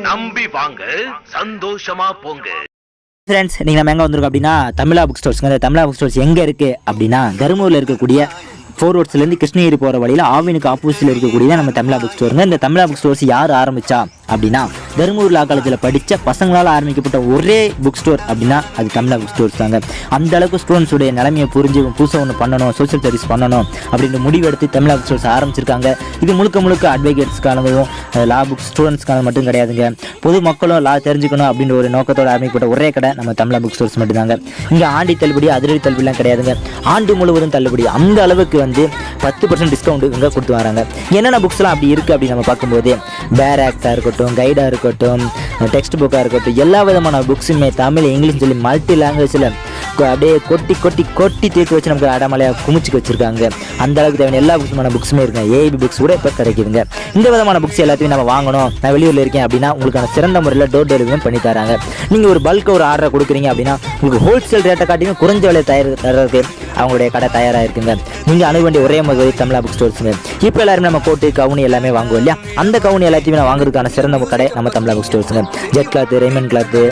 நம்பி வாங்க, சந்தோஷமா போங்க. ஃப்ரெண்ட்ஸ், நீங்கள் நம்ம எங்கே வந்திருக்கோம் அப்படின்னா தமிழா புக் ஸ்டோர்ஸ்ங்க. அந்த தமிழா புக் ஸ்டோர்ஸ் எங்கே இருக்குது அப்படின்னா தருமபுரியில் இருக்கக்கூடிய 4 ரோட்ஸ்லேருந்து கிருஷ்ணகிரி போகிற வழியில் ஆவினுக்கு ஆப்போசிட்டில் இருக்கக்கூடிய நம்ம தமிழா புக் ஸ்டோருங்க. இந்த தமிழா புக் ஸ்டோர்ஸ் யார் ஆரம்பித்தா அப்படின்னா தருமபுரி லா காலேஜில் படித்த பசங்களால் ஆரம்பிக்கப்பட்ட ஒரே புக் ஸ்டோர் அப்படின்னா அது தமிழா புக் ஸ்டோர்ஸ் தாங்க. அந்த அளவுக்கு ஸ்டூடெண்ட்ஸுடைய நிலைமையை புரிஞ்சு புதுசாக ஒன்று பண்ணணும், சோஷியல் சர்வீஸ் பண்ணணும் அப்படின்ற முடிவெடுத்து தமிழா புக் ஸ்டோர்ஸ் ஆரம்பிச்சிருக்காங்க. இது முழுக்க அட்வொகேட்ஸ்க்கானதும் லா புக் ஸ்டூடெண்ட்ஸ்க்கான மட்டும் கிடையாதுங்க. பொது மக்களும் லா தெரிஞ்சுக்கணும் அப்படின்ற ஒரு நோக்கத்தோடு ஆரம்பிக்கப்பட்ட ஒரே கடை நம்ம தமிழா புக் ஸ்டோர்ஸ் மட்டும்தாங்க. இங்கே ஆண்டி தள்ளுபடி, அதிரடி தள்ளுபடிலாம் கிடையாதுங்க. ஆண்டு முழுவதும் தள்ளுபடி. அந்த அளவுக்கு 10% டிஸ்கவுண்ட் இங்கே கொடுத்து வராங்க. என்னென்ன புக்ஸ்லாம் அப்படி இருக்குது அப்படின்னு நம்ம பார்க்கும்போது பேர் ஆக்டாக இருக்கட்டும், கைடாக இருக்கட்டும், டெக்ஸ்ட் புக்காக இருக்கட்டும், எல்லா விதமான புக்ஸுமே தமிழ், இங்கிலீஷ் சொல்லி மல்டி லாங்குவேஜில் அப்படியே கொட்டி தீர்த்து வச்சு நமக்கு அடமலையாக குமிச்சுக்கு வச்சுருக்காங்க. அந்த அளவுக்கு தேவையான எல்லா புக்ஸுமான புக்ஸுமே இருக்குங்க. ஏபி புக்ஸ் கூட இப்போ கிடைக்குதுங்க. இந்த விதமான புக்ஸ் எல்லாத்தையும் நம்ம வாங்கணும், நான் வெளியூரில் இருக்கேன் அப்படின்னா உங்களுக்கான சிறந்த முறையில் டோர் டெலிவரி பண்ணி தராங்க. நீங்கள் ஒரு பல்க் ஒரு ஆர்டரை கொடுக்குறீங்க அப்படின்னா உங்களுக்கு ஹோல்சேல் ரேட்டை காட்டியும் குறைஞ்ச விலை தரதுக்கு அவங்களுடைய கடை தயாராக இருக்குங்க. நீங்கள் அணுக வேண்டிய ஒரே முகவரி தமிழா புக் ஸ்டோர்ஸுங்க. இப்போ எல்லாருமே நம்ம கோட்டு, கவுனி எல்லாமே வாங்குவோம் இல்லையா? அந்த கவுனி எல்லாத்தையுமே நான் வாங்குறதுக்கான சிறந்த கடை நம்ம தமிழா புக் ஸ்டோர்ஸுங்க. Jet cloth, Raymond cloth,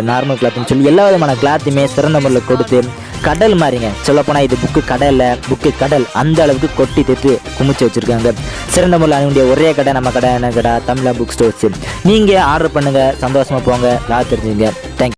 normal கிளாத்துன்னு சொல்லி எல்லா விதமான கிளாத்துமே சிறந்த முறையில் கொடுத்து கடல் மாதிரிங்க. சொல்லப்போனால் இது புக்கு கடல் அந்த அளவுக்கு கொட்டி தேத்து குமிச்சு வச்சுருக்காங்க. சிறந்த முறையில் அணுக ஒரே கடை நம்ம கடை என்ன கடை தமிழா புக் ஸ்டோர்ஸ். நீங்கள் ஆர்டர் பண்ணுங்கள், சந்தோஷமாக போங்க, லா தெரிஞ்சுங்க. தேங்க்யூ.